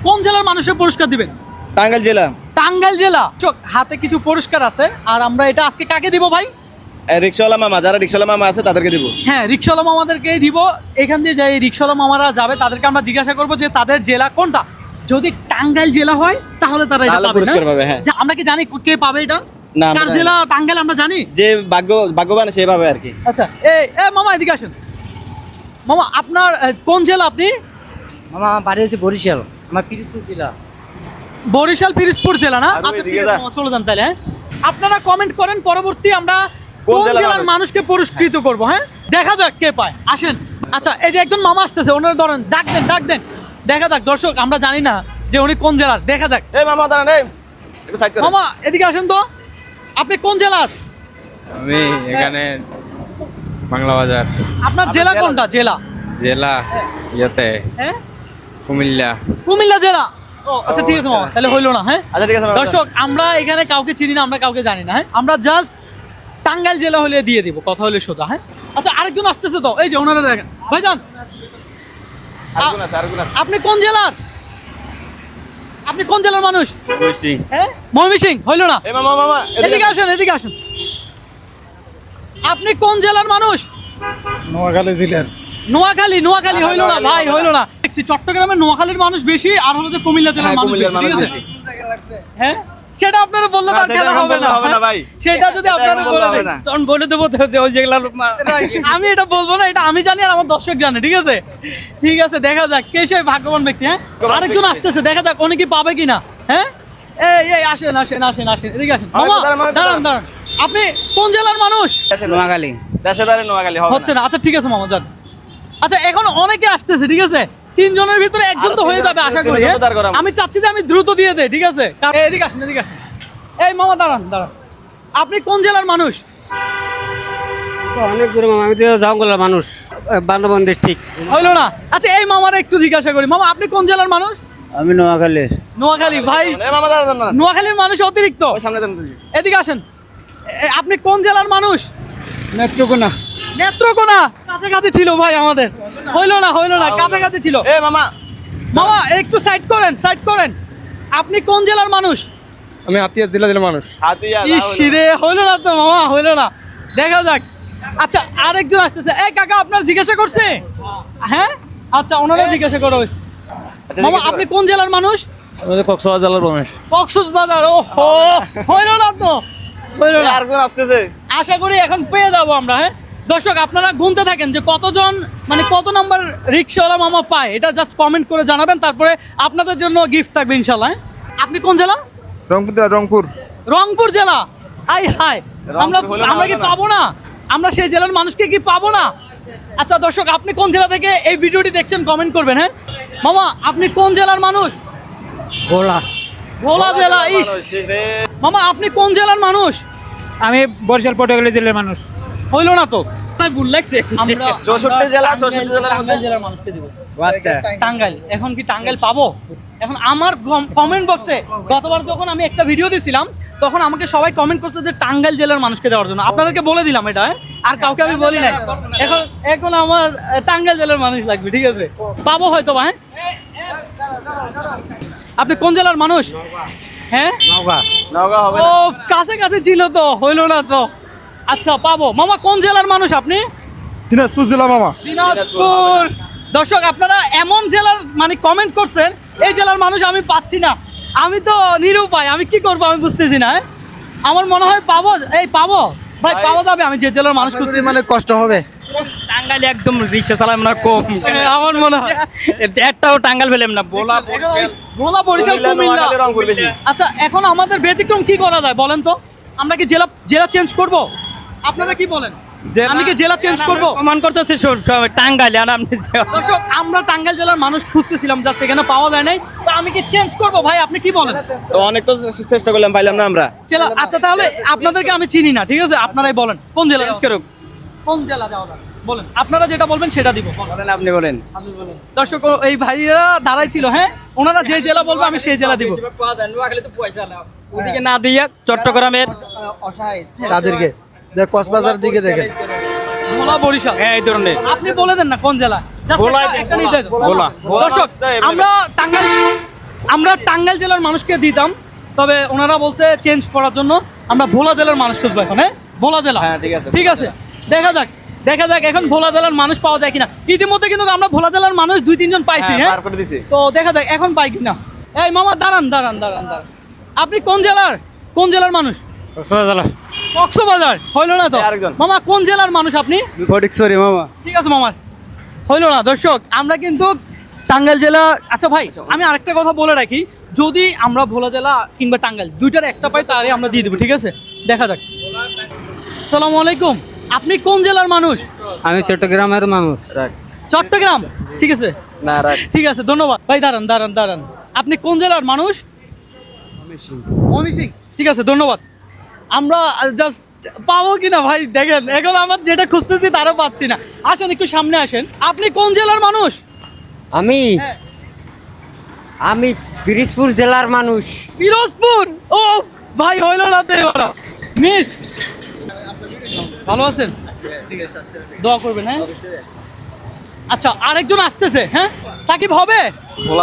কোন জেলার মানুষের পুরস্কার দিবেন? টাঙ্গাইল জেলা। টাঙ্গাইল জেলা। হাতে কিছু পুরস্কার আছে, আর আমরা এটা আজকে কাকে দিব ভাই? রিক্সাওয়ালা মামা, যারা রিক্সাওয়ালা মামা আছে তাদেরকে দিব। হ্যাঁ, রিক্সাওয়ালা মামাদেরকেই দিব। এখান দিয়ে যাই রিক্সাওয়ালা মামারা যাবে, তাদেরকে আমরা জিজ্ঞাসা করবো যে তাদের জেলা কোনটা। যদি টাঙ্গাইল জেলা হয় তাহলে তারা এটা পাবে, পুরস্কার পাবে। হ্যাঁ, আমরা কি জানি কে পাবে এটা? না, কার জেলা টাঙ্গাইল আমরা জানি, যে ভাগ্যবান সে পাবে আর কি। আচ্ছা, এই মামা এদিকে আসেন। মামা আপনার কোন জেলা আপনি? মামা আমার বাড়ি হচ্ছে বরিশাল, আমার পিরোজপুর জেলা। বরিশাল পিরোজপুর জেলা না? আর আচ্ছা, ওইদিকে ঠিক আছে মামা, চলে যান তাহলে। হ্যাঁ, আপনারা কমেন্ট করেন, পরবর্তী আমরা কোন কোন জেলার জেলার মানুষকে পুরস্কৃত করব। হ্যাঁ, দেখা যাক কে পায়। আসেন। আচ্ছা, এই যে একজন মামা আসতেছে, ওনার ধরেন, ডাক দেন। দেখা যাক, দর্শক আমরা জানি না যে উনি কোন জেলার। দেখা যাক। এই মামা দাঁড়ান, এই একটু সাইড করেন। মামা এদিকে আসেন তো, আপনি কোন জেলার? আমি এখানে বাংলা বাজার। আপনার জেলা কোনটা? জেলা ইয়েতে হ্যাঁ, কুমিল্লা জেলা। ও আচ্ছা, ঠিক আছে মামা, তাহলে হইলো না। হ্যাঁ, আচ্ছা, ঠিক আছে মামা। দর্শক আমরা এখানে কাউকে চিনি না, আমরা কাউকে জানি না। হ্যাঁ, আমরা জাস্ট টাঙ্গাইল জেলা হলে দিয়ে দিব, কথা হলে সোজা। হ্যাঁ, আচ্ছা, আরেকজন আসতেছে তো, এই যে ওনারা দেখেন। ভাইজান, আপনি কোন জেলার? আপনি কোন জেলার মানুষ? হ্যাঁ, ময়মনসিংহ। হইলো না। এই মামা এদিকে আসেন। আপনি কোন জেলার মানুষ? নোয়াখালী জেলার। নোয়াখালী হইলো না ভাই, হইলো না। দেখছি চট্টগ্রামের নোয়াখালীর মানুষ বেশি, আর হলো যে কুমিল্লা জেলার মানুষ বেশি, ঠিক আছে? হ্যাঁ, সেটা আপনারা বললে তার খেলা হবে না ভাই। সেটা যদি আপনারা বলে দেন তখন বলে দেবো তো ওই যেগুলা আমি এটা বলবো না, এটা আমি জানি আর আমার দর্শক জানে, ঠিক আছে? ঠিক আছে, দেখা যাক কে সেই ভাগ্যবান ব্যক্তি। হ্যাঁ, আরেকজন আসতেছে, দেখা যাক উনি কি পাবে কিনা। হ্যাঁ, এই আসেন, এদিকে আসেন। মামা দাঁড়ান। আপনি কোন জেলার মানুষ? নোয়াখালী। দেশে বাড়ি নোয়াখালী হবে হচ্ছে না। আচ্ছা, ঠিক আছে মামা, যান। আচ্ছা, এখন অনেকে আসতেছে, ঠিক আছে? তিনজনের ভিতরে একজন তো হয়ে যাবে আশা করি। আমি চাচ্ছি যে আমি দ্রুত দিয়ে দেই, ঠিক আছে? এদিকে আসেন। এই মামা দাঁড়ান। আপনি কোন জেলার মানুষ? অনেক দূরে মামা, আমি তো জঙ্গলের মানুষ, বান্দরবান ডিস্ট্রিক্ট। হইলো না। আচ্ছা, এই মামারা একটু জিজ্ঞাসা করি। মামা আপনি কোন জেলার মানুষ? আমি নোয়াখালী। ভাই, এই মামা দাঁড়ান। নোয়াখালীর মানুষ অতিরিক্ত। ওই সামনে দেন তো। এদিকে আসেন। আপনি কোন জেলার মানুষ? নেত্রকোনা। কাছাকাছি ছিল ভাই আমাদের। হইলো না, কাছাকাছি ছিল। এই মামা একটু সাইড করেন। আপনি কোন জেলার মানুষ? আমি হাতিয়া জেলার মানুষ। হাতিয়া ইসিরে, হইলো না তো মামা, হইলো না। দেখা যাক। আচ্ছা, আরেকজন আসতেছে। এই কাকা, আপনার জিজ্ঞাসা করছে? হ্যাঁ, আচ্ছা, ওনারা জিজ্ঞাসা করো। মামা আপনি কোন জেলার মানুষ? কক্সবাজার জেলার মানুষ। কক্সবাজার। ওহো, হইলো না তো, আরেকজন আসতেছে। আশা করি এখন পেয়ে যাবো আমরা। হ্যাঁ, দর্শক আপনারা গুনতে থাকেন যে কতজন, মানে কত নাম্বার রিক্সাওয়ালা মামা পায়, এটা জাস্ট কমেন্ট করে জানাবেন, তারপরে আপনাদের জন্য গিফট থাকবে ইনশাল্লাহ। হ্যাঁ? আপনি কোন জেলা? রংপুর জেলা। হাই, আমরা কি পাবো না? আমরা সেই জেলার মানুষকে কি পাবো না? আচ্ছা দর্শক, আপনি কোন জেলা থেকে এই ভিডিওটি দেখছেন কমেন্ট করবেন। হ্যাঁ মামা, আপনি কোন জেলার মানুষ? ভোলা জেলা। মামা আপনি কোন জেলার মানুষ? আমি বরিশাল পটুয়াখালী জেলার মানুষ। হইলো না তো, ভুল লাগছে। আমরা 64 জেলার টাঙ্গাইল জেলার মানুষকে দিব। আচ্ছা, টাঙ্গাইল। এখন কি টাঙ্গাইল পাবো? এখন আমার কমেন্ট বক্সে গতবার যখন আমি একটা ভিডিও দিছিলাম, তখন আমাকে সবাই কমেন্ট করছে যে টাঙ্গাইল জেলার মানুষকে দেওয়ার জন্য। আপনাদেরকে বলে দিলাম এটা, আর কাউকে আমি বলি নাই। এখন আমার টাঙ্গাইল জেলার মানুষ লাগবে, ঠিক আছে? পাবো হয়তো বা। হ্যাঁ, আপনি কোন জেলার মানুষ? হ্যাঁ, নওগাঁ হবে। ও কাছে ছিল তো, হইলো না তো। আচ্ছা, পাবো। মামা কোন জেলার মানুষ আপনি? দিনাজপুর জেলা মামা। দিনাজপুর। দর্শক আপনারা এমন জেলার মানে কমেন্ট করছেন, এই জেলার মানুষ আমি পাচ্ছি না। আমি তো নিরুপায়, আমি কি করবো আমি বুঝতেছি না। আমার মনে হয় পাবো ভাই, পাওয়া যাবে। আমি যে জেলার মানুষ খুঁজতে মানে কষ্ট হবে। টাঙ্গাইল একদম রিক্সা চালাম না কম। আমার মনে হয় একটাও টাঙ্গাইল পেলাম না। ভোলা বরিশাল, কুমিল্লা। রংপুর বেশি। আচ্ছা, এখন আমাদের ব্যতিক্রম কি করা যায় বলেন তো? আমরা কি জেলা চেঞ্জ করব? আপনারা কি বলেন? আমি কি জেলা চেঞ্জ করব? প্রমাণ করতেছে টাঙ্গাইল। আর আপনি দর্শক, আমরা টাঙ্গাইল জেলার মানুষ খুঁজতেছিলাম, জাস্ট এখানে পাওয়া যায় নাই। তো আমি কি চেঞ্জ করব ভাই? আপনি কি বলেন? অনেক তো চেষ্টা করলাম, পাইলাম না আমরা। আচ্ছা, তাহলে আপনাদেরকে আমি চিনি না, ঠিক আছে? আপনারাই বলেন কোন জেলা কোন জেলা যাওয়া যায় বলেন। আপনারা যেটা বলবেন সেটা দিব। আপনি বলেন। দর্শক, এই ভাইরা দাঁড়াই ছিল। হ্যাঁ, ওনারা যে জেলা বলবে আমি সেই জেলা দিব। ওদিকে না দিয়ে চট্টগ্রামের অসহায় তাদেরকে কক্সবাজার দিকে দেখেন। ভোলা, বরিশাল, এই ধরনের। আপনি বলে দেন না কোন জেলা। Just ভোলা, একটা নিতে দেন। ভোলা। দর্শক, আমরা আমরা টাঙ্গাইল জেলার মানুষকে দিতাম, তবে ওনারা বলছে চেঞ্জ করার জন্য আমরা ভোলা জেলার মানুষ খুঁজবো এখন। হ্যাঁ, ভোলা জেলা। হ্যাঁ, ঠিক আছে। ঠিক আছে, দেখা যাক এখন ভোলা জেলার মানুষ পাওয়া যায় কিনা। ইতিমধ্যে কিন্তু আমরা ভোলা জেলার মানুষ 2-3 জন পাইছি। হ্যাঁ, পার করে দিছি। তো দেখা যাক এখন পাই কিনা। এই মামা দাঁড়ান। আপনি কোন জেলার মানুষ? কক্সবাজার। হইলো না তো আরেকজন। মামা, কোন জেলার মানুষ আপনি? ফটিকছড়ি মামা। ঠিক আছে মামা, হইলো না। দর্শক, আমরা কিন্তু টাঙ্গাইল জেলা। আচ্ছা ভাই, আমি আরেকটা কথা বলে রাখি, যদি আমরা ভোলা জেলা কিংবা টাঙ্গাইল দুইটার একটা পাই তারে আমরা দিয়ে দেবো। ঠিক আছে, দেখা যাক। আসসালামু আলাইকুম, আপনি কোন জেলার মানুষ? আমি চট্টগ্রামের মানুষ। রাখ। চট্টগ্রাম। ঠিক আছে, না রাখ। ঠিক আছে, ধন্যবাদ ভাই। দাঁড়ান। আপনি কোন জেলার মানুষ? ময়মনসিংহ। ঠিক আছে, ধন্যবাদ। আমরা জাস্ট পাবো কিনা ভাই দেখেন, এখন আমার যেটা খুঁজতেছি তারা পাচ্ছি না। আসেন একটু সামনে আসেন। আপনি কোন জেলার মানুষ? আমি হ্যাঁ। আমি পিরোজপুর জেলার মানুষ। পিরোজপুর। ও ভাই, হইল না তো এবার মিস। ভালো আছেন? দোয়া করবেন। হ্যাঁ, আচ্ছা আরেকজন আসতেছে। হ্যাঁ, সাকিব হবে?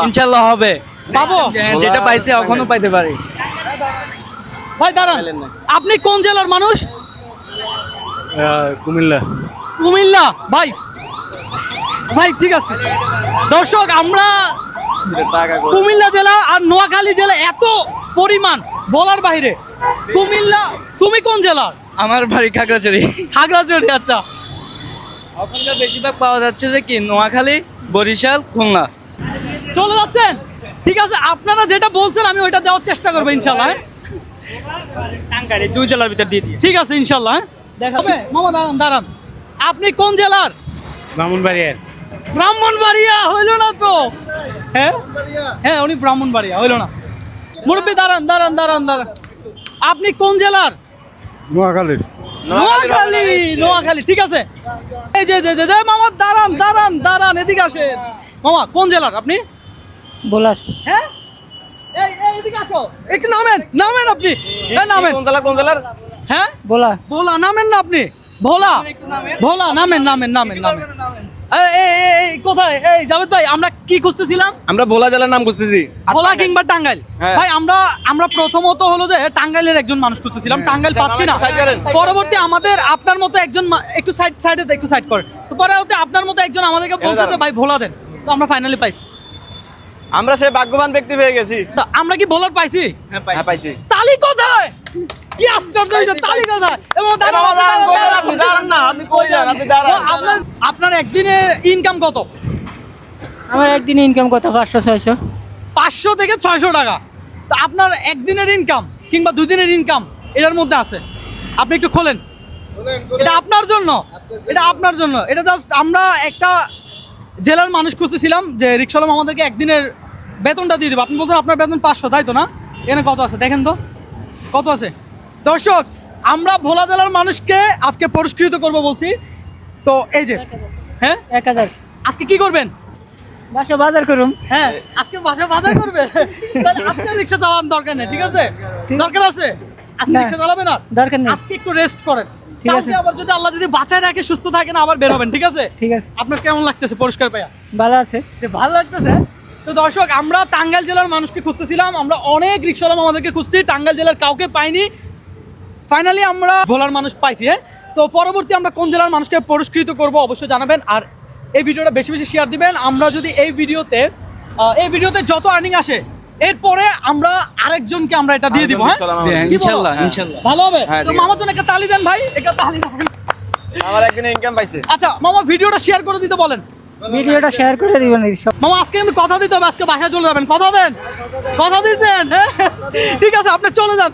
ইনশাল্লাহ হবে। পাবো? যেটা পাইছে এখনো পাইতে পারি। ভাই দাঁড়ান, আপনি কোন জেলার মানুষ? কুমিল্লা। ভাই ঠিক আছে। দর্শক, আমরা টাকা করে। কুমিল্লা জেলা আর নোয়াখালী জেলা এত পরিমাণ বলার বাইরে। কুমিল্লা, তুমি কোন জেলার? আমার বাড়ি খাগড়াছড়ি। খাগড়াছড়ি। আচ্ছা, ওখানকার বেশিরভাগ পাওয়া যাচ্ছে যে কি নোয়াখালী, বরিশাল, খুলনা। চলে যাচ্ছেন? ঠিক আছে, আপনারা যেটা বলছেন আমি ওইটা দেওয়ার চেষ্টা করবো ইনশাল্লাহ। হ্যাঁ? টাঙ্গাইল, এই দুই জেলার ভিতর দিয়ে দিই। ঠিক আছে ইনশাল্লাহ। হ্যাঁ? দেখা হবে। মামা দাঁড়ান। আপনি কোন জেলার? ব্রাহ্মণবাড়িয়া। হইল না তো? হ্যাঁ, উনি ব্রাহ্মণবাড়িয়া। হইল না। মুরব্বী দাঁড়ান। আপনি কোন জেলার? নোয়াখালীর। নোয়াখালী। ঠিক আছে। এই যে মামা দাঁড়ান, এদিকে আসেন। মামা কোন জেলার আপনি? বলাস। হ্যাঁ, এই এদিকে আসো, একটু নামেন আপনি। নামেন। কোন জেলার? হ্যাঁ, বলা। ভোলা। নামেন না আপনি? ভোলা। নামেন। এই কোথায়? এই জাভেদ ভাই, আমরা কি খুঁজতেছিলাম? আমরা ভোলা জেলার নাম খুঁজতেছি। ভোলা কিংবা টাঙ্গাইল। হ্যাঁ। ভাই আমরা প্রথমত হলো যে টাঙ্গাইলের একজন মানুষ খুঁজতেছিলাম, টাঙ্গাইল পাচ্ছি না। সাইড করেন। পরবর্তী আমাদের আপনার মতো একজন একটু সাইড করেন। তো পরে হতে আপনার মতো একজন আমাদেরকে বলছে যে ভাই ভোলা দেন। তো আমরা ফাইনালি পাইছি। আমরা সেই ভাগ্যবান ব্যক্তি পেয়ে গেছি। তো আমরা কি ভোলার পাইছি? হ্যাঁ, পাইছি। তালি কোথায়? কি আশ্চর্য হইছে, তালি কোথায়? এবং দাঁড়ান না, আপনি কই যান? আপনি দাঁড়ান। আপনার একদিনের ইনকাম কত? আমার একদিনে ইনকাম কত? 500-600। 500 থেকে 600 টাকা। তো আপনার একদিনের ইনকাম কিংবা 2 দিনের ইনকাম এটার মধ্যে আছে? আপনি একটু খোলেন। এটা আপনার জন্য। এটা জাস্ট আমরা একটা জেলার মানুষ খুঁজতেছিলাম যে রিক্সাওয়ালা আমাদেরকে একদিনের বেতনটা দিয়ে দেবো। আপনি বলছেন আপনার বেতন 500, তাই তো না? এখানে কত আছে দেখেন তো, কত আছে। দর্শক, আমরা ভোলা জেলার মানুষকে আজকে পুরস্কৃত করব বলছি। তো এই যে, হ্যাঁ 1000। আজকে কি করবেন? বাসা বাজার করুম। হ্যাঁ, আজকে বাসা বাজার করবে। তাহলে আজকে রিক্সা চালানোর দরকার নেই। ঠিক আছে? দরকার আছে? আজকে না। রিক্সা চালাবেন না? দরকার নেই। আজকে একটু রেস্ট করেন। ঠিক আছে। কালকে আবার যদি আল্লাহ যদি বাঁচায় রাখে, সুস্থ থাকেন, আবার বের হবেন। ঠিক আছে? ঠিক আছে। আপনার কেমন লাগতেছে পুরস্কার পাইয়া? ভালো আছে। ভালো লাগতেছে। তো দর্শক, আমরা টাঙ্গাইল জেলার মানুষকে খুঁজতেছিলাম, আমরা অনেক রিক্সাওয়ালা আমাদেরকে খুঁজছি, টাঙ্গাইল জেলার কাউকে পাইনি। ফাইনালি আমরা ভোলার মানুষ পাইছি। হ্যাঁ, তো পরবর্তী আমরা কোন জেলার মানুষকে পুরস্কৃত করব অবশ্যই জানাবেন, আর এই ভিডিওটা বেশি বেশি শেয়ার দিবেন। আমরা যদি এই ভিডিওতে যত আর্নিং আসে, এরপরে আমরা আরেকজনকে আমরা এটা দিয়ে দিব। হ্যাঁ, কি বলো? ইনশাল্লাহ। ভালো হবে। হ্যাঁ, তো ঠিক মামার জন্য একটা তালি দেন ভাই, একটা তালি দেন। আমার একদিনে ইনকাম পাইছে। আচ্ছা মামা, ভিডিওটা শেয়ার করে দিতে বলেন। ভিডিওটা শেয়ার করে দিবেন সব। মামা আজকে কিন্তু কথা দিতে হবে, আজকে বাসায় চলে যাবেন। কথা দেন, কথা দিয়েছেন? হ্যাঁ, ঠিক আছে, আপনি চলে যান।